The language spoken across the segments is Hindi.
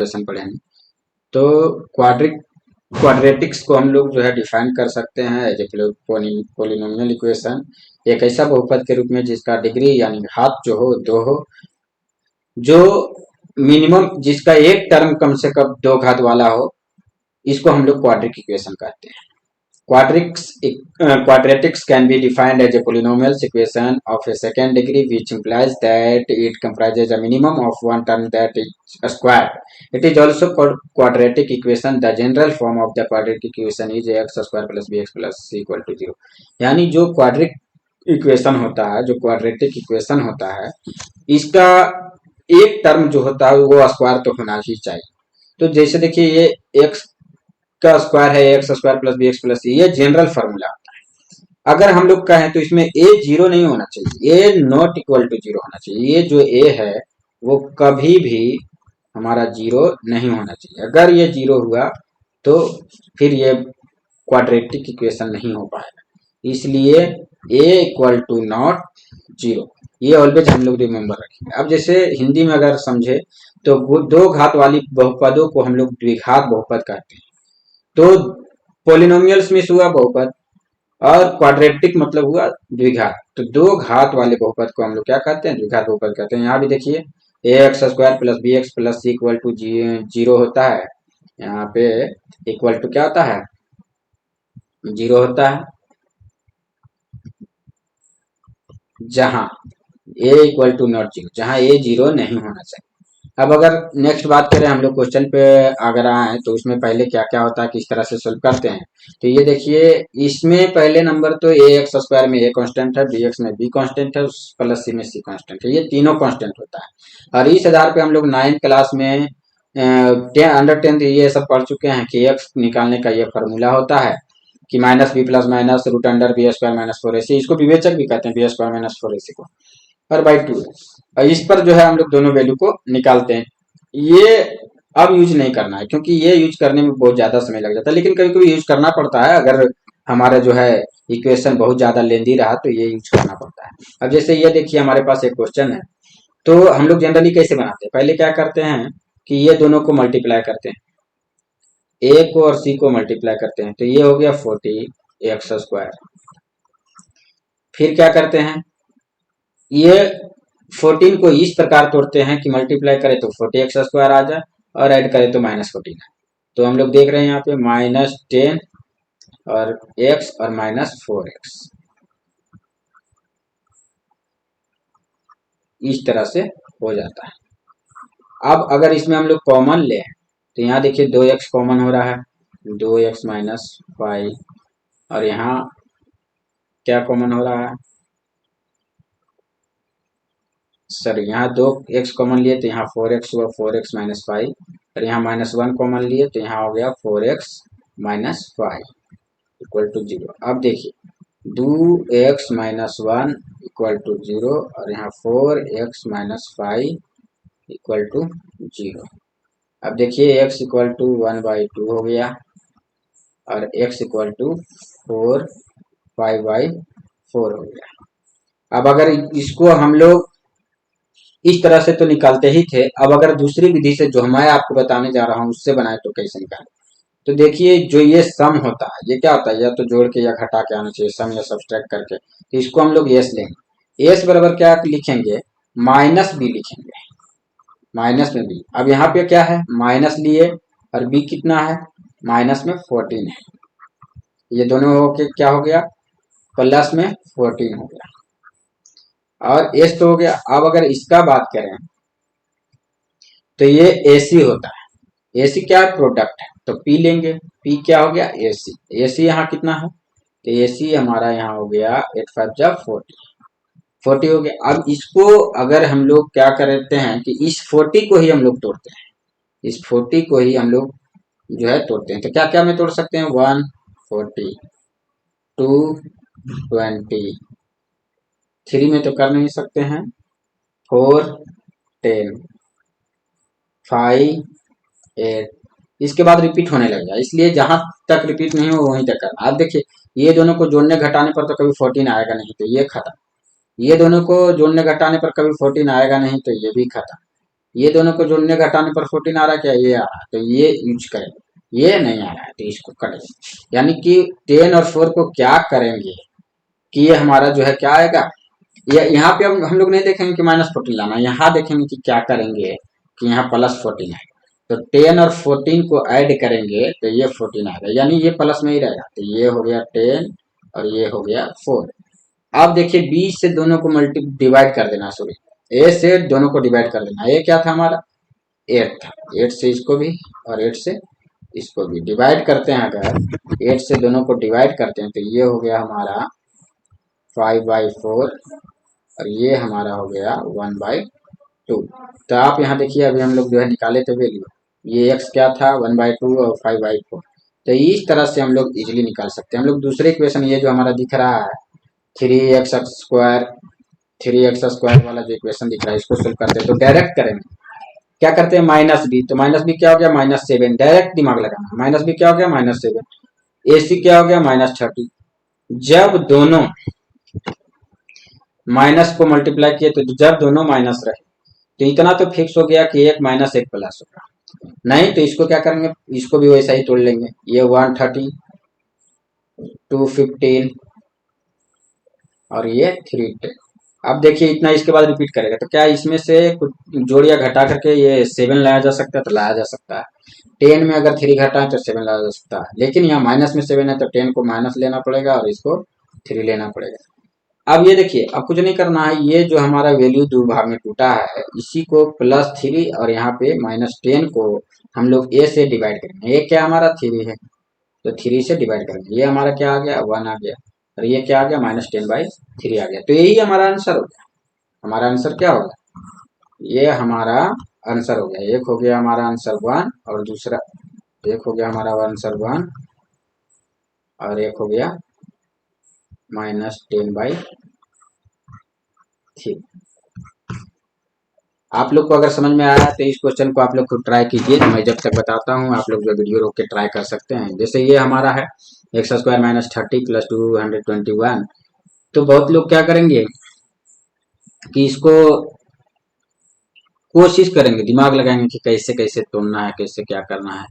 क्वेश्चन पढ़े हैं। तो क्वाड्रेटिक्स को हम लोग जो है डिफाइन कर सकते हैं एज ए पोलिनोमियल इक्वेशन, एक ऐसा बहुपद के रूप में जिसका डिग्री यानी घात जो हो 2 हो, जो मिनिमम जिसका एक टर्म कम से कम 2 घात वाला हो, इसको हम लोग क्वाड्रिक इक्वेशन कहते हैं। Quadratics can be defined as a polynomial equation of a second degree which implies that it comprises a minimum of one term that is a square. It is also called quadratic equation. The general form of the quadratic equation is x square plus bx plus c equal to 0. यानी जो क्वाड्रिक इक्वेशन होता है, जो क्वाड्रेटिक इक्वेशन होता है, इसका एक टर्म जो होता है वो स्क्वायर तो होना ही चाहिए। तो जैसे देखिए ये x का स्क्वायर है x square plus B x plus C, ये जनरल फॉर्मूला होता है। अगर हम लोग कहें तो इसमें ए जीरो नहीं होना चाहिए, ए नॉट इक्वल टू जीरो होना चाहिए। ये जो ए है वो कभी भी हमारा जीरो नहीं होना चाहिए। अगर ये जीरो हुआ तो फिर ये क्वाड्रेटिक इक्वेशन नहीं हो पाएगा। इसलिए ए इक्वल टू नॉट जीरो, ये ऑलवेज हम लोग रिमेम्बर रखेंगे। अब जैसे हिंदी में अगर समझे तो दो घात वाली बहुपदों को हम लोग द्विघात बहुपद कहते हैं। तो पोलिनोमियल्स में हुआ बहुपद और क्वाड्रेटिक मतलब हुआ द्विघात। तो दो घात वाले बहुपद को हम लोग क्या कहते हैं? द्विघात बहुपद कहते हैं। यहाँ भी देखिए A x square plus B x plus C equal to zero होता है। यहाँ पे इक्वल टू क्या होता है? जीरो होता है, जहां ए इक्वल टू नॉट जीरो, जहां ए जीरो नहीं होना चाहिए। अब अगर नेक्स्ट बात करें हम लोग क्वेश्चन पे अगर आए तो उसमें पहले क्या क्या होता है, किस तरह से सोल्व करते हैं। तो ये देखिए इसमें पहले नंबर तो ए एक्स स्क्वायर में ए कांस्टेंट है, बी एक्स में बी कांस्टेंट है, प्लस सी में सी कांस्टेंट है, ये तीनों कांस्टेंट होता है। और इस आधार पे हम लोग 9th क्लास में अंडर 10th ये सब पढ़ चुके हैं कि एक्स निकालने का ये फॉर्मूला होता है कि minus B plus minus root under B square minus 4ac, इसको विवेचक भी कहते हैं, बी स्क्वायर माइनस 4ac को, और बाई 2। और इस पर जो है हम लोग दोनों वैल्यू को निकालते हैं। ये अब यूज नहीं करना है क्योंकि ये यूज करने में बहुत ज्यादा समय लग जाता है, लेकिन कभी कभी यूज करना पड़ता है। अगर हमारा जो है इक्वेशन बहुत ज्यादा लेंदी रहा तो ये यूज करना पड़ता है। अब जैसे ये देखिए हमारे पास एक क्वेश्चन है, तो हम लोग जनरली कैसे बनाते हैं? पहले क्या करते हैं कि ये दोनों को मल्टीप्लाई करते हैं, ए को और सी को मल्टीप्लाई करते हैं, तो ये हो गया 40 एक्स स्क्वायर। फिर क्या करते हैं, ये 14 को इस प्रकार तोड़ते हैं कि मल्टीप्लाई करें तो 40 एक्स स्क्वायर आ जाए और ऐड करें तो माइनस 14 है। तो हम लोग देख रहे हैं यहाँ पे माइनस 10 और x और माइनस 4x, इस तरह से हो जाता है। अब अगर इसमें हम लोग कॉमन ले तो यहाँ देखिए 2x कॉमन हो रहा है, 2x माइनस 5, और यहाँ क्या कॉमन हो रहा है सर, यहाँ 2x कॉमन लिए तो यहाँ 4x हुआ, 4x माइनस 5, और यहाँ माइनस 1 कॉमन लिए तो यहाँ हो गया 4x माइनस 5 इक्वल टू 0। अब देखिए 2x माइनस 1 इक्वल टू 0 और यहाँ 4x माइनस 5 इक्वल टू 0। अब देखिए x इक्वल टू 1/2 हो गया और x इक्वल टू 4 5/4 हो गया। अब अगर इसको हम लोग इस तरह से तो निकालते ही थे, अब अगर दूसरी विधि से जो मैं आपको बताने जा रहा हूं उससे बनाए तो कैसे निकालें? तो देखिए जो ये सम होता है ये क्या होता है, या तो जोड़ के या घटा के आना चाहिए, सम या सब्सट्रैक्ट करके। तो इसको हम लोग एस लेंगे, एस बराबर क्या लिखेंगे, माइनस बी लिखेंगे, माइनस में बी। अब यहाँ पे क्या है, माइनस लिए और बी कितना है, माइनस में 14 है, ये दोनों होके क्या हो गया, प्लस में 14 हो गया, और एस तो हो गया। अब अगर इसका बात करें तो ये एसी होता है, एसी क्या है, प्रोडक्ट है, तो पी लेंगे, पी क्या हो गया, एसी। एसी यहाँ कितना है, तो एसी हमारा यहाँ हो गया 8 5 जा 40 हो गया। अब इसको अगर हम लोग क्या करते हैं कि इस 40 को ही हम लोग तोड़ते हैं, इस 40 को ही हम लोग जो है तोड़ते हैं। तो क्या क्या में तोड़ सकते हैं, 140, 220, 3 में तो कर नहीं सकते हैं, 4 10, 5 8, इसके बाद रिपीट होने लगेगा, इसलिए जहां तक रिपीट नहीं हो वहीं तक करना। अब देखिए ये दोनों को जोड़ने घटाने पर तो कभी 14 आएगा नहीं, तो ये खत्म। ये दोनों को जोड़ने घटाने पर कभी 14 आएगा नहीं, तो ये भी खत्म। ये दोनों को जोड़ने घटाने पर 14 आ रहा है, क्या ये आ रहा है, तो ये यूज करें। ये नहीं आ रहा है तो इसको करें। यानी कि 10 और 4 को क्या करेंगे कि ये हमारा जो है क्या आएगा, ये यहाँ पे हम लोग नहीं देखेंगे कि -14 लाना, यहाँ देखेंगे कि क्या करेंगे कि यहाँ +14 आएगा। तो 10 और 14 को ऐड करेंगे तो ये 14 आएगा, यानी ये प्लस में ही रहेगा। तो ये हो गया 10 और ये हो गया 4। अब देखिए 20 से दोनों को मल्टी डिवाइड कर देना, सॉरी ए से दोनों को डिवाइड कर देना। ये क्या था हमारा 8 था, 8 से इसको भी और 8 से इसको भी डिवाइड करते हैं। अगर 8 से दोनों को डिवाइड करते हैं तो ये हो गया हमारा 5/4 और ये हमारा हो गया 1/2। तो आप यहाँ देखिए अभी हम लोग जो है निकाले थे वैल्यू, ये x क्या था 1/2 और 5/4। तो इस तरह से हम लोग इजीली निकाल सकते हैं। हम लोग दूसरे इक्वेशन ये जो हमारा दिख रहा है 3x² वाला जो इक्वेशन दिख रहा है इसको सोल्व करते हैं तो डायरेक्ट करेंगे। क्या करते हैं -b, तो -b क्या हो गया -7, डायरेक्ट दिमाग लगाना। -b क्या हो गया -7, ac क्या हो गया -30। जब दोनों माइनस को मल्टीप्लाई किए तो जब दोनों माइनस रहे तो इतना तो फिक्स हो गया कि एक माइनस एक प्लस होगा। नहीं तो इसको क्या करेंगे, इसको भी वैसा ही तोड़ लेंगे। ये 130, 215 और ये 310। अब देखिए इतना इसके बाद रिपीट करेगा तो क्या इसमें से कुछ जोड़ या घटा करके ये 7 लाया जा सकता है, तो लाया जा सकता है। 10 में अगर 3 घटा है तो 7 लाया जा सकता है, लेकिन यहाँ माइनस में 7 है तो 10 को माइनस लेना पड़ेगा और इसको 3 लेना पड़ेगा। अब ये देखिए अब कुछ नहीं करना है, ये जो हमारा वैल्यू दो भाग में टूटा है इसी को +3 और यहाँ पे -10 को हम लोग ए से डिवाइड करेंगे। ये क्या हमारा 3 है तो 3 से डिवाइड करेंगे। ये हमारा क्या आ गया 1 आ गया और ये क्या आ गया -10/3 आ गया। तो यही हमारा आंसर हो गया। हमारा आंसर क्या होगा, ये हमारा आंसर हो गया। एक हो गया हमारा आंसर 1 और दूसरा एक हो गया हमारा आंसर 1 और एक हो गया -10/3। आप लोग को अगर समझ में आया तो इस क्वेश्चन को आप लोग खुद ट्राई कीजिए। मैं जब तक बताता हूँ आप लोग जो वीडियो रोक के ट्राई कर सकते हैं। जैसे ये हमारा है x² - 30 + 221। तो बहुत लोग क्या करेंगे कि इसको कोशिश करेंगे, दिमाग लगाएंगे कि कैसे कैसे तोड़ना है, कैसे क्या करना है।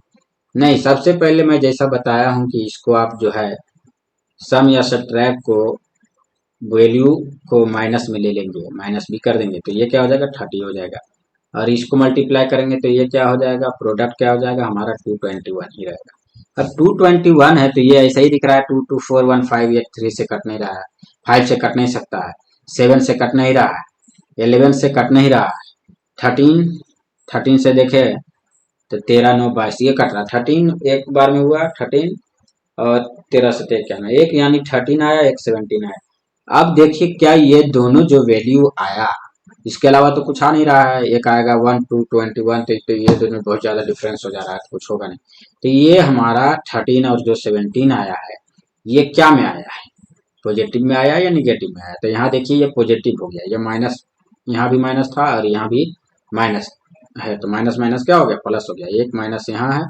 नहीं, सबसे पहले मैं जैसा बताया हूँ कि इसको आप जो है सम या सब्ट्रैक्ट को वैल्यू को माइनस में ले लेंगे, -b कर देंगे तो ये क्या हो जाएगा 30 हो जाएगा। और इसको मल्टीप्लाई करेंगे तो ये क्या हो जाएगा, प्रोडक्ट क्या हो जाएगा हमारा 221 ही रहेगा। अब 221 है तो ये ऐसा ही दिख रहा है 2 2 4 1 5, ये 3 से कट नहीं रहा है, 5 से कट नहीं सकता है, 7 से कट नहीं रहा है, 11 से कट नहीं रहा है, 13 से देखे तो 13 9 22 ये कट रहा। 13 एक बार में हुआ 13 और 13 से 91 एक, यानी 13 आया एक 17 आया। अब देखिए क्या ये दोनों जो वैल्यू आया इसके अलावा तो कुछ आ नहीं रहा है। एक आएगा 1 2 21 तो ये दोनों बहुत ज्यादा डिफरेंस हो जा रहा है तो कुछ होगा नहीं। तो ये हमारा 13 और जो 17 आया है ये क्या में आया है, पॉजिटिव में आया या निगेटिव में आया। तो यहाँ देखिए ये पॉजिटिव हो गया, ये माइनस, यहाँ भी माइनस था और यहाँ भी माइनस है तो माइनस माइनस क्या हो गया प्लस हो गया। एक माइनस यहाँ है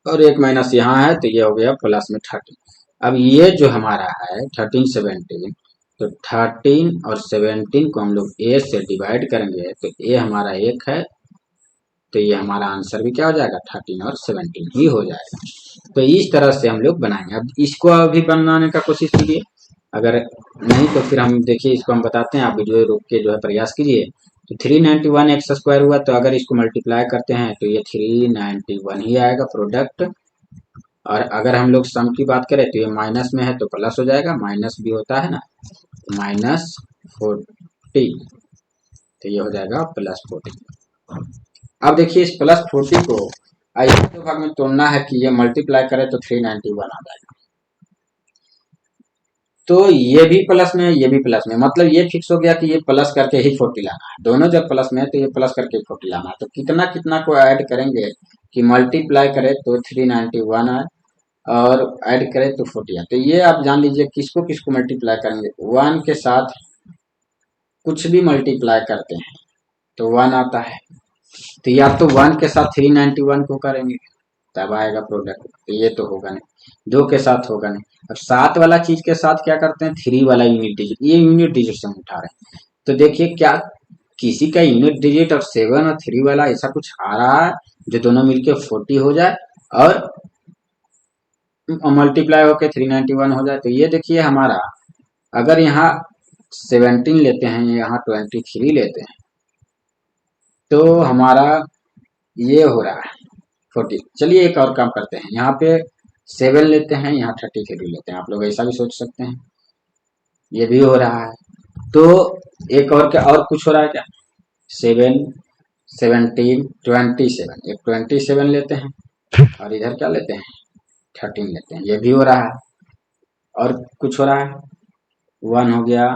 और एक माइनस यहाँ है तो ये हो गया प्लस में 30। अब ये जो हमारा है 13 17, तो 13 और 17 को हम लोग ए से डिवाइड करेंगे तो ए हमारा 1 है तो ये हमारा आंसर भी क्या हो जाएगा 13 और 17 ही हो जाएगा। तो इस तरह से हम लोग बनाएंगे। अब इसको अभी बनाने का कोशिश कीजिए, अगर नहीं तो फिर हम देखिए इसको हम बताते हैं, आप वीडियो रोक के जो है प्रयास कीजिए। तो 391 x² हुआ तो अगर इसको मल्टीप्लाई करते हैं तो ये 391 ही आएगा प्रोडक्ट। और अगर हम लोग सम की बात करें तो ये माइनस में है तो प्लस हो जाएगा, माइनस भी होता है ना, -40 तो ये हो जाएगा +40। अब देखिए इस +40 को ऐसे दो भाग में तोड़ना है कि ये मल्टीप्लाई करे तो 391 आ जाएगा। तो ये भी प्लस में ये भी प्लस में, मतलब ये फिक्स हो गया कि ये प्लस करके ही 40 लाना है। दोनों जब प्लस में है तो ये प्लस करके 40 लाना है। तो कितना कितना को ऐड करेंगे कि मल्टीप्लाई करे तो 391 आए और ऐड करें तो 40 आए। तो ये आप जान लीजिए किसको किसको मल्टीप्लाई करेंगे, 1 के साथ कुछ भी मल्टीप्लाई करते हैं तो 1 आता है। तो या तो 1 के साथ 391 को करेंगे तब आएगा प्रोडक्ट, तो ये तो होगा नहीं। 2 के साथ होगा नहीं। अब 7 वाला चीज के साथ क्या करते हैं 3 वाला यूनिट डिजिट, ये यूनिट डिजिट से हम उठा रहे हैं। तो देखिए क्या किसी का यूनिट डिजिट और 7 और 3 वाला ऐसा कुछ आ रहा है जो दोनों मिलके 40 हो जाए और मल्टीप्लाई होके 391 हो जाए। तो ये देखिए हमारा, अगर यहाँ 17 लेते हैं, यहाँ 23 लेते हैं, तो हमारा ये हो रहा है 40। चलिए एक और काम करते हैं, यहाँ पे 7 लेते हैं, यहाँ 33 लेते हैं। आप लोग ऐसा भी सोच सकते हैं, ये भी हो रहा है। तो एक और क्या, और कुछ हो रहा है क्या? 7, 17, 27, एक 27 लेते हैं और इधर क्या लेते हैं, 13 लेते हैं, ये भी हो रहा है। और कुछ हो रहा है, 1 हो गया,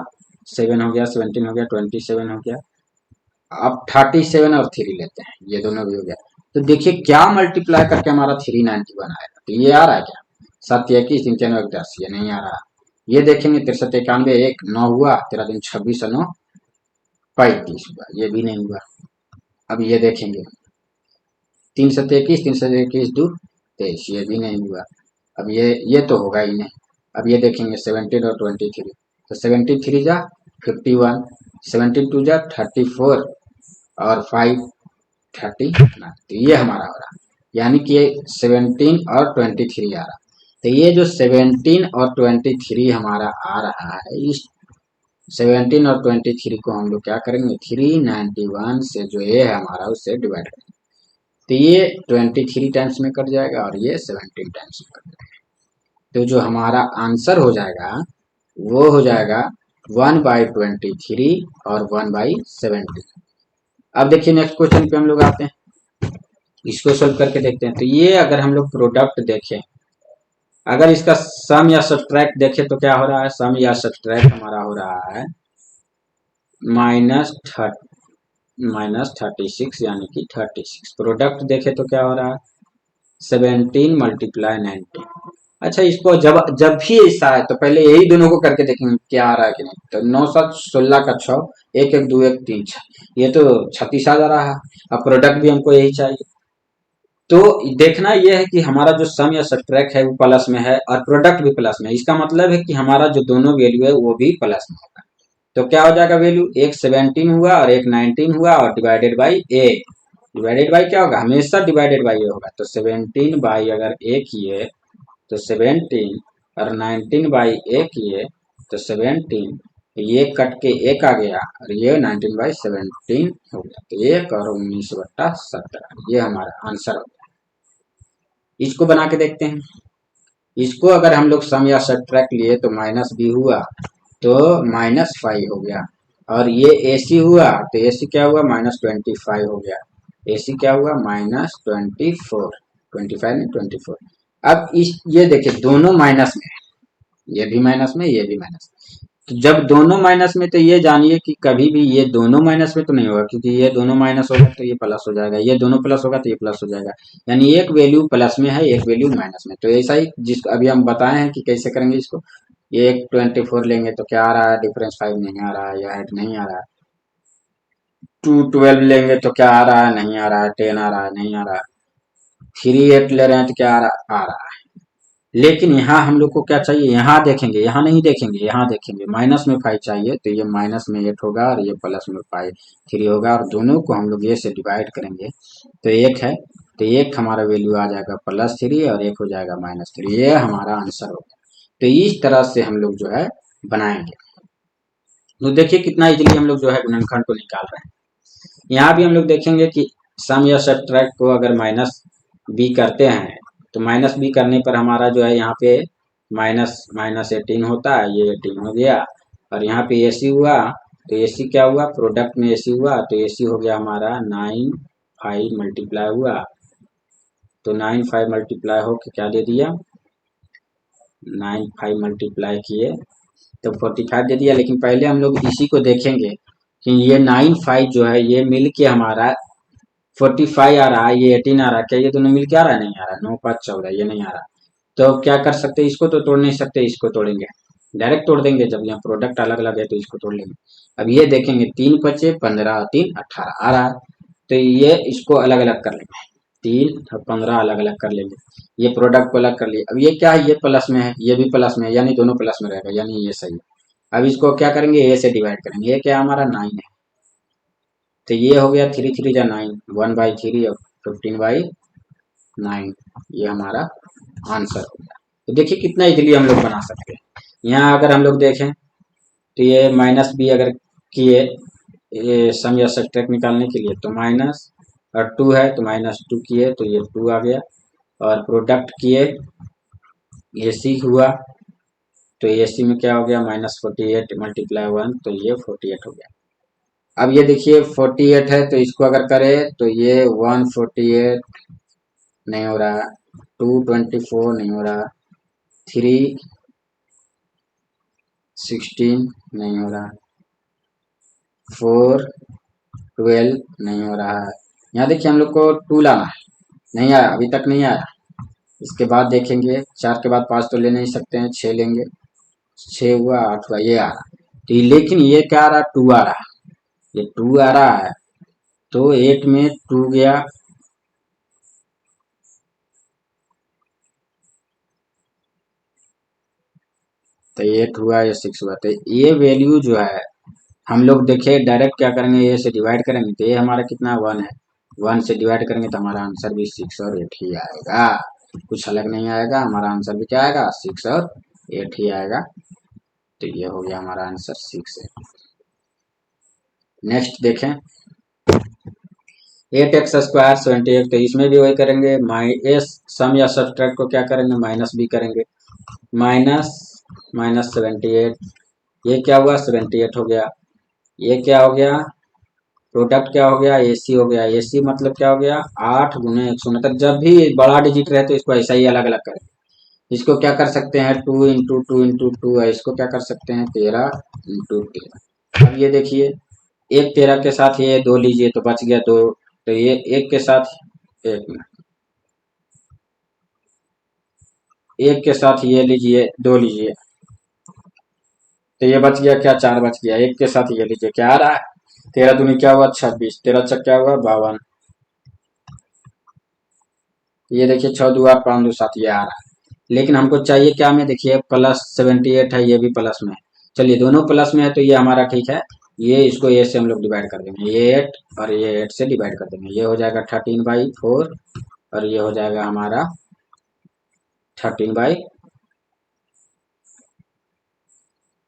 7 हो गया, 17 हो गया, 27 हो गया। अब 37 और 3 लेते हैं, ये दोनों भी हो गया। तो देखिए क्या मल्टीप्लाई करके हमारा 391 आएगा। तो ये आ रहा है क्या, 7 21 91 10, ये नहीं आ रहा। ये देखेंगे 63 91 1 9 हुआ, 13 दिन 26 और 9 35 हुआ, ये भी नहीं हुआ। अब ये देखेंगे 3 7 21 3 7 21 2 23, ये भी नहीं हुआ। अब ये तो होगा ही नहीं। अब ये देखेंगे 17 और 23, तो 73 जा 51, 72 जा 34 और 5 39। तो ये हमारा हो रहा, यानी कि 17 और 23 आ रहा। तो ये जो 17 और 23 हमारा आ रहा है, इस 17 और 23 को हम लोग क्या करेंगे, 391 से जो ये है हमारा उससे डिवाइड करेंगे। तो ये 23 टाइम्स में कट जाएगा और ये 17 टाइम्स में कट जाएगा। तो जो हमारा आंसर हो जाएगा वो हो जाएगा 1/23 और 1/17। अब देखिए नेक्स्ट क्वेश्चन पे हम लोग आते हैं, इसको सोल्व करके देखते हैं। तो ये अगर हम लोग प्रोडक्ट देखें, अगर इसका सम या सब्ट्रैक्ट देखें तो क्या हो रहा है, सम या सब्ट्रैक्ट हमारा हो रहा है -36 यानी कि 36। प्रोडक्ट देखे तो क्या हो रहा है, 17 × 19। अच्छा, इसको जब जब भी ऐसा है तो पहले यही दोनों को करके देखेंगे क्या आ रहा है कि नहीं। तो 9 7 16 का 6, 1 1 2 1 3 6, ये तो 36 आ जा रहा है। अब प्रोडक्ट भी हमको यही चाहिए। तो देखना यह है कि हमारा जो सम या सब्ट्रैक्ट है वो प्लस में है और प्रोडक्ट भी प्लस में है। इसका मतलब है कि हमारा जो दोनों वैल्यू है वो भी प्लस में होगा। तो क्या हो जाएगा वैल्यू, एक 17 हुआ और एक 19 हुआ और divided by A. Divided by क्या होगा, हमेशा डिवाइडेड बाई ए होगा। तो 17 बाई अगर ए किए तो 17 और 19 बाई ए किए तो 17, ये कट के एक आ गया और ये 19/17 हो गया। तो 1 और 19/17 ये हमारा आंसर हो गया। इसको बना के देखते हैं। इसको अगर हम लोग सम या सब्ट्रैक्ट लिए तो माइनस बी हुआ तो -5 हो गया, और ये AC हुआ तो AC क्या हुआ, -25 हो गया। AC क्या हुआ, -24, 25 में 24। अब इस ये देखिए दोनों माइनस में, ये भी माइनस में, ये भी माइनस। तो जब दोनों माइनस में, तो ये जानिए कि कभी भी ये दोनों माइनस में तो नहीं होगा, क्योंकि ये दोनों माइनस होगा तो ये प्लस हो जाएगा, ये दोनों प्लस होगा तो ये प्लस हो जाएगा। यानी एक वैल्यू प्लस में है, एक वैल्यू माइनस में। तो ऐसा ही जिसको अभी हम बताए हैं कि कैसे करेंगे इसको। ये 24 लेंगे तो क्या आ रहा है, डिफरेंस 5 नहीं आ रहा है, या 8 नहीं आ रहा है। 12 लेंगे तो क्या आ रहा है, नहीं आ रहा है। 10 आ रहा है, नहीं आ रहा है। 8 ले रहे हैं तो क्या आ रहा है। लेकिन यहाँ हम लोग को क्या चाहिए, यहाँ देखेंगे, यहाँ नहीं देखेंगे, यहाँ देखेंगे। माइनस में 5 चाहिए तो ये माइनस में 8 होगा और ये प्लस में 3 होगा, और दोनों को हम लोग ये से डिवाइड करेंगे तो 1 है। तो 1 हमारा वैल्यू आ जाएगा +3 और 1 हो जाएगा -3। ये हमारा आंसर होगा। तो इस तरह से हम लोग जो है बनाएंगे। तो देखिए कितना इजीली हम लोग जो है गुणनखंड को निकाल रहे हैं। यहाँ भी हम लोग देखेंगे कि सम या सब्ट्रैक्ट को अगर -b करते हैं तो -b करने पर हमारा जो है यहाँ पे -18 होता है, ये 18 हो गया। और यहाँ पे AC हुआ तो AC क्या हुआ, प्रोडक्ट में AC हुआ तो AC हो गया हमारा 9 5 मल्टीप्लाई हुआ। तो 9 5 मल्टीप्लाई हो के क्या दे दिया, 9 5 मल्टीप्लाई किए तो 45 दे दिया। लेकिन पहले हम लोग इसी को देखेंगे कि ये 9 5 जो है ये मिल के हमारा 45 आ रहा है, ये 18 आ रहा है। क्या ये दोनों मिल के आ रहा है, नहीं आ रहा। 9 5 14 ये नहीं आ रहा। तो क्या कर सकते हैं, इसको तो तोड़ नहीं सकते, इसको तोड़ेंगे, डायरेक्ट तोड़ देंगे। जब यहाँ प्रोडक्ट अलग अलग है तो इसको तोड़ लेंगे। अब ये देखेंगे 3 5 15 3 18 आ रहा है, तो ये इसको अलग अलग कर लेंगे। 3 और 15 अलग अलग कर लेंगे, ये प्रोडक्ट को अलग कर लिए। अब ये क्या है, ये प्लस में है, ये भी प्लस में है, यानी दोनों प्लस में रहेगा, यानी ये सही है। अब इसको क्या करेंगे, ए से डिवाइड करेंगे। ये क्या हमारा 9 है, तो ये हो गया 3 3 जा 9, 1/3 और 15/9, ये हमारा आंसर हो गया। तो देखिए कितना इजीली हम लोग बना सकते हैं। यहाँ अगर हम लोग देखें तो ये माइनस बी अगर किए ये सम या सब्ट्रैक्ट निकालने के लिए तो माइनस, और 2 है तो -2 किए तो ये 2 आ गया, और प्रोडक्ट किए AC हुआ तो AC में क्या हो गया -48 × 1 तो ये 48 हो गया। अब ये देखिए 48 है तो इसको अगर करें तो ये 148 नहीं हो रहा, 224 नहीं हो रहा, 316 नहीं हो रहा, 412 नहीं हो रहा है। यहाँ देखिए हम लोग को 2 लाना है, नहीं आया, अभी तक नहीं आया। इसके बाद देखेंगे 4 के बाद 5 तो ले नहीं सकते हैं, 6 लेंगे, 6 हुआ, 8 हुआ, ये आ रहा। तो लेकिन ये क्या आ रहा, 2 आ रहा, ये 2 आ रहा है तो 8 में 2 गया, तो 8 हुआ, ये 6 हुआ। तो ये वैल्यू जो है हम लोग देखे डायरेक्ट क्या करेंगे, ये से डिवाइड करेंगे तो ये हमारा कितना 1 है, 1 से डिवाइड करेंगे तो हमारा आंसर भी 6 और 8 ही आएगा, कुछ अलग नहीं आएगा। हमारा आंसर भी क्या आएगा, 6 और 8 ही आएगा। तो ये हो गया हमारा आंसर 6 है। नेक्स्ट देखें 8x² 78, तो इसमें भी वही करेंगे, सम या सब्ट्रैक्ट को क्या करेंगे, माइनस भी करेंगे, माइनस -78, ये क्या हुआ 78 हो गया। ये क्या हो गया, प्रोडक्ट क्या हो गया, AC हो गया। AC मतलब क्या हो गया, 8 × 169। जब भी बड़ा डिजिट रहे तो इसको ऐसा ही अलग अलग करें। इसको क्या कर सकते हैं, 2 × 2 × 2 है, इसको क्या कर सकते हैं 13 × 13। अब ये देखिए एक 13 के साथ ये 2 लीजिए तो बच गया 2, तो ये एक के साथ, एक मिनट, एक के साथ ये लीजिए 2 लीजिए तो ये बच गया क्या, 4 बच गया। एक के साथ ये लीजिए, क्या आ रहा है, 13 दूनी क्या हुआ 26, 13 छक क्या हुआ 52। ये देखिए 6 2 8 5 2 7 ये आ रहा है। लेकिन हमको चाहिए क्या में, देखिए +78 है, ये भी प्लस में है। चलिए दोनों प्लस में है तो ये हमारा ठीक है। ये इसको ए से हम लोग डिवाइड कर देंगे, ये 8 और ये 8 से डिवाइड कर देंगे, ये हो जाएगा 13/4 और ये हो जाएगा हमारा 13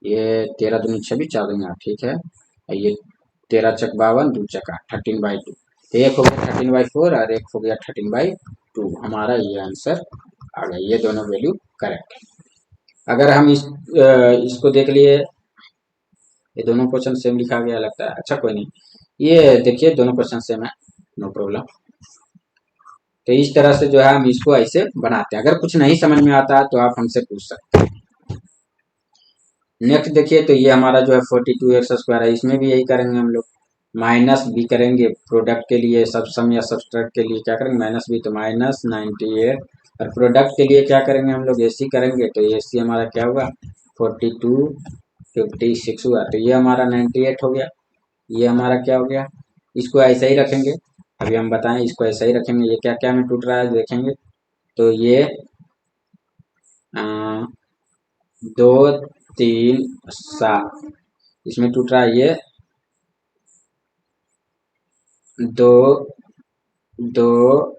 ये 13 दूनी 26 4 दूनी 8, ठीक है। और ये 13 छक 52 2 छक 8, 13/2। तो एक हो गया 13/4 और एक हो गया 13/2, हमारा ये आंसर आ गया। ये दोनों वैल्यू करेक्ट है। अगर हम इसको देख लिए, ये दोनों क्वेश्चन सेम लिखा गया लगता है, अच्छा कोई नहीं, ये देखिए दोनों क्वेश्चन सेम है, नो प्रॉब्लम। तो इस तरह से जो है हम इसको ऐसे बनाते हैं। अगर कुछ नहीं समझ में आता है तो आप हमसे पूछ सकते हैं। नेक्स्ट देखिए तो ये हमारा जो है 42x² है, इसमें भी यही करेंगे हम लोग, माइनस भी करेंगे प्रोडक्ट के लिए, सब सम या सब्ट्रैक्ट के लिए क्या करेंगे माइनस भी, तो -98, और प्रोडक्ट के लिए क्या करेंगे हम लोग AC करेंगे तो AC हमारा क्या हुआ 42 56 हुआ, तो ये हमारा 98 हो गया। ये हमारा क्या हो गया, इसको ऐसा ही रखेंगे, अभी हम बताएं इसको ऐसा ही रखेंगे। ये क्या क्या में टूट रहा है देखेंगे तो ये 2 3 7 इसमें टूट रहा है, ये 2 2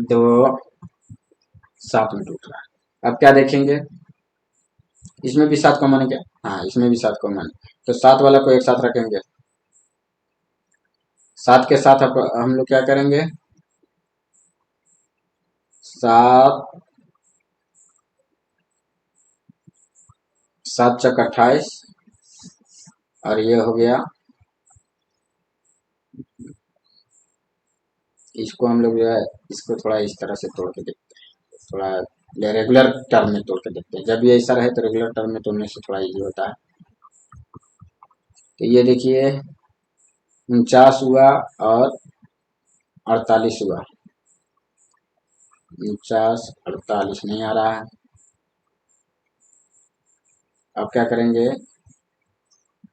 2 7 में टूट रहा है। अब क्या देखेंगे, इसमें भी 7 कॉमन है क्या, हाँ इसमें भी 7 कॉमन है, तो 7 वाला को एक साथ रखेंगे। 7 के साथ हम लोग क्या करेंगे, 7 7 चक 28 और ये हो गया, इसको हम लोग जो है इसको थोड़ा इस तरह से तोड़ के देखते हैं, थोड़ा रेगुलर टर्म में तोड़ के देखते हैं। जब ये ऐसा रहे तो रेगुलर टर्म में तोड़ने से थोड़ा इजी होता है। तो ये देखिए 49 हुआ और 48 हुआ, 49 48 नहीं आ रहा है। अब क्या करेंगे,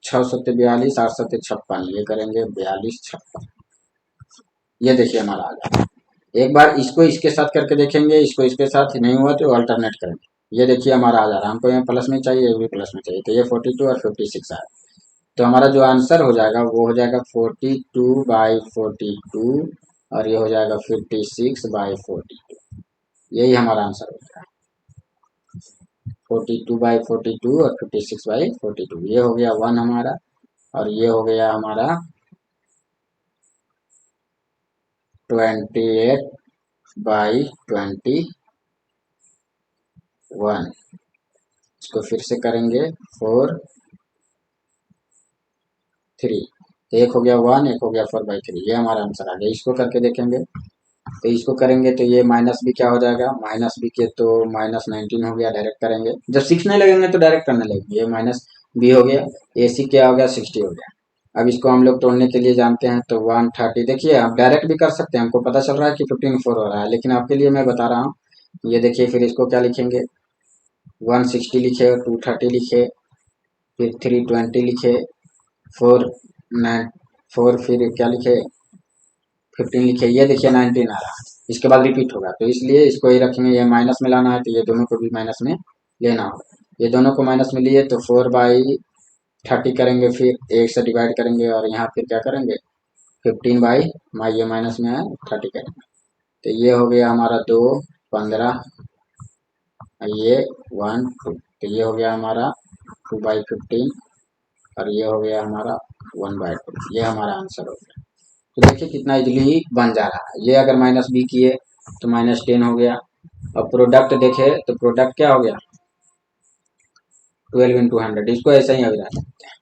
6 सत्ते 42 8 सत्ते 56, ये करेंगे 42 56, ये देखिए हमारा आ गया। एक बार इसको इसके साथ करके देखेंगे, इसको इसके साथ नहीं हुआ तो अल्टरनेट करेंगे। ये देखिए हमारा आ जा रहा है, हमको यहाँ प्लस में चाहिए, ये भी प्लस में चाहिए, तो ये 42 और 56 आया। तो हमारा जो आंसर हो जाएगा वो हो जाएगा 42/42 और ये हो जाएगा 56/42। यही हमारा आंसर हो जाएगा 42/42 और 56/42। ये हो गया 1 हमारा, और ये हो गया हमारा 28/21। इसको फिर से करेंगे 4 3। एक हो गया 1, एक हो गया 4/3। ये हमारा आंसर आ गया। इसको करके देखेंगे, तो इसको करेंगे तो ये माइनस बी क्या हो जाएगा, माइनस बी के तो -19 हो गया। डायरेक्ट करेंगे, जब 6 नहीं लगेंगे तो डायरेक्ट करने लगेंगे। ये माइनस बी हो गया, ए सी क्या हो गया 60 हो गया। अब इसको हम लोग तोड़ने के लिए जानते हैं, तो 130। देखिए आप डायरेक्ट भी कर सकते हैं, हमको पता चल रहा है कि 15/4 हो रहा है, लेकिन आपके लिए मैं बता रहा हूँ। ये देखिए, फिर इसको क्या लिखेंगे, 160 लिखे, 230 लिखे, फिर 320 लिखे, 4 फिर क्या लिखे, 15 लिखे। ये देखिए 19 आ रहा है, इसके बाद रिपीट होगा, तो इसलिए इसको ही रखेंगे। ये माइनस में लाना है, तो ये दोनों को भी माइनस में लेना होगा। ये दोनों को माइनस में लिए तो 4/30 करेंगे, फिर 1 से डिवाइड करेंगे, और यहाँ फिर क्या करेंगे 15 ये माइनस में है 30 करेंगे। तो ये हो गया हमारा 2 15, ये 1 2। तो ये हो गया हमारा 2/15, और ये हो गया हमारा 1/2। ये हमारा आंसर हो गया। तो देखिए कितना इजीली बन जा रहा है। ये अगर माइनस बी किए तो -10 हो गया। और प्रोडक्ट देखे तो प्रोडक्ट क्या हो गया 12 × 100। इसको ऐसा ही अभी रख सकते हैं।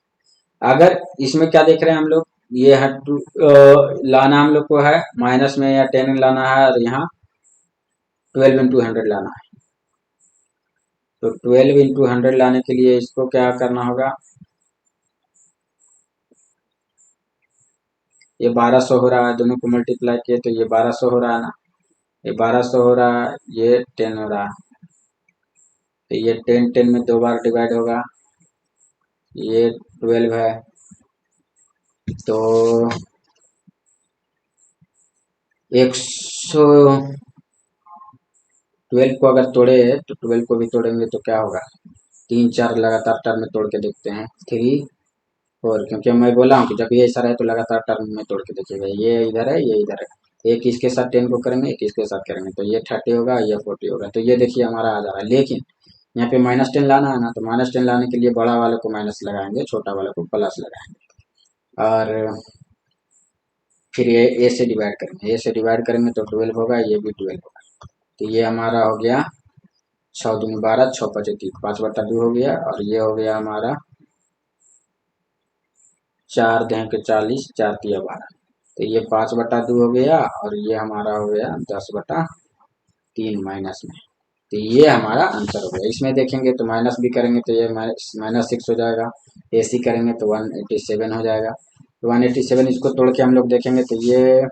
अगर इसमें क्या देख रहे हैं हम लोग, ये है लाना हम लोग को है माइनस में या 10 लाना है, और यहाँ 12 × 100 लाना है। तो 12 × 100 लाने के लिए इसको क्या करना होगा, ये 1200 हो रहा है, दोनों को मल्टीप्लाई किए तो ये 1200 हो रहा है ना, ये 1200 हो रहा है, ये 10 हो रहा है। तो ये 10 में 2 बार डिवाइड होगा, ये 12 है। तो 112 को अगर तोड़े तो 12 को भी तोड़ेंगे तो क्या होगा, 3 4 लगातार टर्म में तोड़ के देखते हैं, 3 4। क्योंकि मैं बोला हूँ कि जब ये ऐसा रहे तो लगातार टर्म में तोड़ के देखिएगा। ये इधर है, ये इधर है, एक इसके साथ 10 को करेंगे, एक इसके साथ करेंगे, तो ये 30 होगा, ये 40 होगा। तो ये देखिए हमारा आ जा रहा है। लेकिन यहाँ पे -10 लाना है ना, तो -10 लाने के लिए बड़ा वाले को माइनस लगाएंगे, छोटा वाले को प्लस लगाएंगे, और फिर ये ए से डिवाइड करेंगे। ए से डिवाइड करेंगे तो 12 होगा, ये भी 12 होगा। तो ये हमारा हो गया 6 दूनी 12, 6 5 3, 5/2 हो गया। और ये हो गया हमारा 4 दें के 40, 4 तिया 12। तो ये 5/2 हो गया, और ये हमारा हो गया 10/3 माइनस में। तो ये हमारा आंसर हो गया। इसमें देखेंगे तो माइनस भी करेंगे तो ये -6 हो जाएगा, AC करेंगे तो 187 हो जाएगा। तो 187 इसको तोड़ के हम लोग देखेंगे तो ये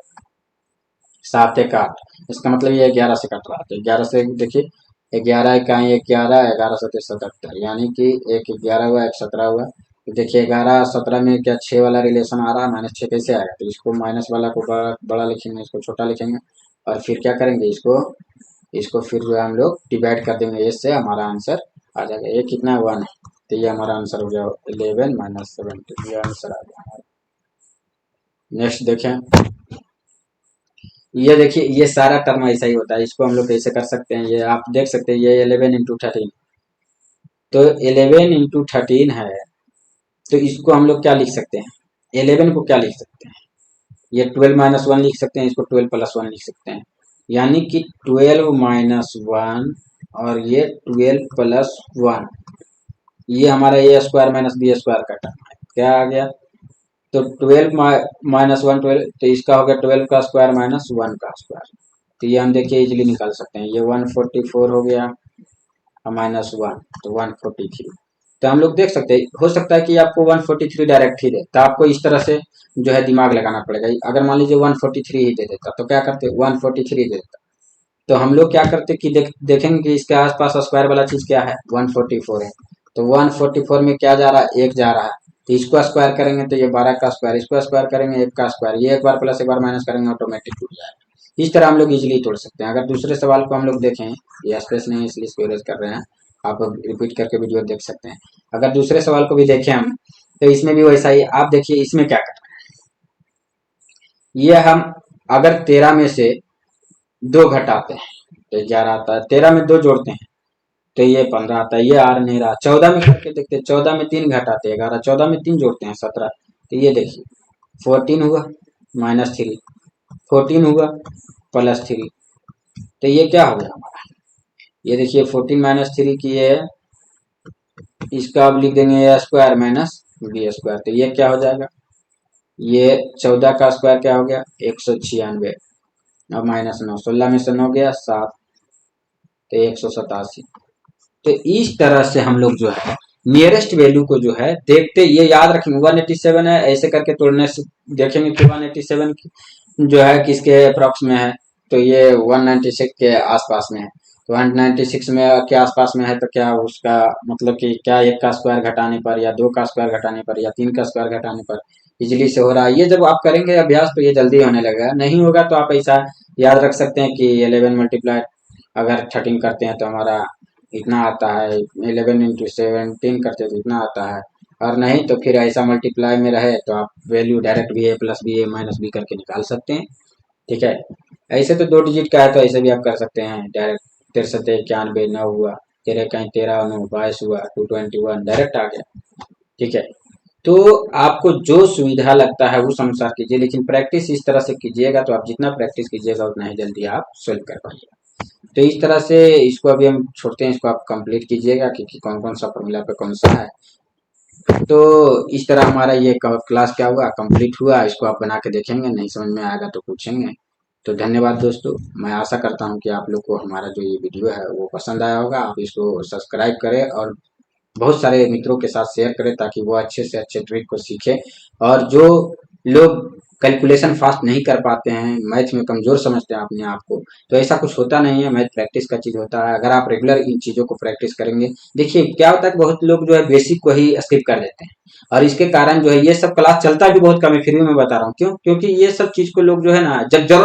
7 1 8, इसका मतलब ये 11 से कट रहा है। तो 11 से देखिए 11 इकाई 11, 11 7 77, यानी कि एक 11 हुआ, एक 17 हुआ। तो देखिए 11 17 में क्या 6 वाला रिलेशन आ रहा है, -6 कैसे आएगा, तो इसको माइनस वाला को बड़ा लिखेंगे, इसको छोटा लिखेंगे, और फिर क्या करेंगे, इसको इसको फिर जो है हम लोग डिवाइड कर देंगे इससे, हमारा आंसर आ जाएगा। ये कितना 1 है, तो ये हमारा आंसर हो गया 11 - 17। ये आंसर आ गया। नेक्स्ट देखें, ये देखिए ये सारा टर्म ऐसा ही होता है। इसको हम लोग कैसे कर सकते हैं, ये आप देख सकते हैं, ये 11 × 13। तो 11 × 13 है, तो इसको हम लोग क्या लिख सकते हैं, 11 को क्या लिख सकते हैं, ये 12 - 1 लिख सकते हैं, इसको 12 + 1 लिख सकते हैं। यानी कि 12 - 1 और ये 12 + 1, ये हमारा A² - B² का टर्म है। क्या आ गया, तो 12 - 1 12, तो इसका हो गया 12 का स्क्वायर -1 का स्क्वायर। तो ये हम देखिए इजीली निकाल सकते हैं। ये 144 हो गया, -1 तो 143। तो हम लोग देख सकते हैं, हो सकता है कि आपको 143 डायरेक्ट ही दे, तो आपको इस तरह से जो है दिमाग लगाना पड़ेगा। अगर मान लीजिए 143 ही दे देता तो क्या करते, 143 दे देता, तो हम लोग क्या करते कि देखेंगे कि इसके आसपास स्क्वायर वाला चीज क्या है, 144 है। तो 144 में क्या जा रहा है, 1 जा रहा है, तो इसको स्क्वायर करेंगे तो ये 12 का स्क्वायर, इसको स्क्वायर करेंगे 1 का स्क्वायर, ये एक बार प्लस एक बार माइनस करेंगे ऑटोमेटिक टूट जाएगा। इस तरह हम लोग इजीली तोड़ सकते हैं। अगर दूसरे सवाल को हम लोग देखें, ये स्पेस नहीं है इसलिए इसको इरेज कर रहे हैं, आप रिपीट करके वीडियो देख सकते हैं। अगर दूसरे सवाल को भी देखें हम, तो इसमें भी वैसा ही। आप देखिए इसमें क्या करना है, ये हम अगर 13 में से 2 घटाते हैं तो 11 आता है, 13 में 2 जोड़ते हैं तो ये 15 आता है, ये आ नहीं रहा। 14 में करके देखते हैं, 14 में 3 घटाते हैं 11, 14 में 3 जोड़ते हैं 17, तो ये देखिए 14 हुआ -3, 14 हुआ +3, तो ये क्या हो गया हमारा, ये देखिए 14 -3 की ये, इसका अब लिख देंगे ए स्क्वायर माइनस बी स्क्वायर, तो ये क्या हो जाएगा, ये 14 का स्क्वायर क्या हो गया 196, अब -9, 16 में से 9 गया 7, तो 187। तो इस तरह से हम लोग जो है नियरेस्ट वैल्यू को जो है देखते, ये याद रखेंगे 187 है, ऐसे करके तोड़ने से देखेंगे कि 187 जो है किसके अप्रॉक्स में है, तो ये 196 के आसपास में है, तो 196 में के आसपास में है, तो क्या उसका मतलब कि क्या 1 का स्क्वायर घटाने पर या 2 का स्क्वायर घटाने पर या 3 का स्क्वायर घटाने पर इजिली से हो रहा है। ये जब आप करेंगे अभ्यास तो ये जल्दी होने लगेगा, नहीं होगा तो आप ऐसा याद रख सकते हैं कि 11 मल्टीप्लाई अगर 13 करते हैं तो हमारा इतना आता है, 11 इंटू 17 करते तो इतना आता है, और नहीं तो फिर ऐसा मल्टीप्लाई में रहे तो आप वैल्यू डायरेक्ट भी ए प्लस बी ए माइनस बी करके निकाल सकते हैं। ठीक है, ऐसे तो 2 डिजिट का है तो ऐसे भी आप कर सकते हैं डायरेक्ट, 63 91 9 हुआ, 13 कहीं 13 9 22 हुआ, 221 डायरेक्ट आ गया। ठीक है, तो आपको जो सुविधा लगता है उस अनुसार कीजिए, लेकिन प्रैक्टिस इस तरह से कीजिएगा तो आप जितना प्रैक्टिस कीजिएगा उतना ही जल्दी आप सोल्व कर पाइएगा। तो इस तरह से इसको अभी हम छोड़ते हैं, इसको आप कंप्लीट कीजिएगा कि कौन कौन सा फॉर्मूला पे कौन सा है। तो इस तरह हमारा ये क्लास क्या हुआ कंप्लीट हुआ, इसको आप बना के देखेंगे, नहीं समझ में आएगा तो पूछेंगे। तो धन्यवाद दोस्तों, मैं आशा करता हूँ कि आप लोग को हमारा जो ये वीडियो है वो पसंद आया होगा। आप इसको सब्सक्राइब करें और बहुत सारे मित्रों के साथ शेयर करें ताकि वो अच्छे से अच्छे ट्रिक को सीखें, और जो लोग कैलकुलेशन फास्ट नहीं कर पाते हैं, मैथ में कमजोर समझते हैं अपने आप को, तो ऐसा कुछ होता नहीं है, मैथ प्रैक्टिस का चीज होता है। अगर आप रेगुलर इन चीजों को प्रैक्टिस करेंगे, देखिए क्या होता है कि बहुत लोग जो है बेसिक को ही स्किप कर देते हैं, और इसके कारण जो है ये सब क्लास चलता भी बहुत कम है, फ्री में बता रहा हूँ क्यों, क्योंकि ये सब चीज को लोग जो है ना जब जरूरत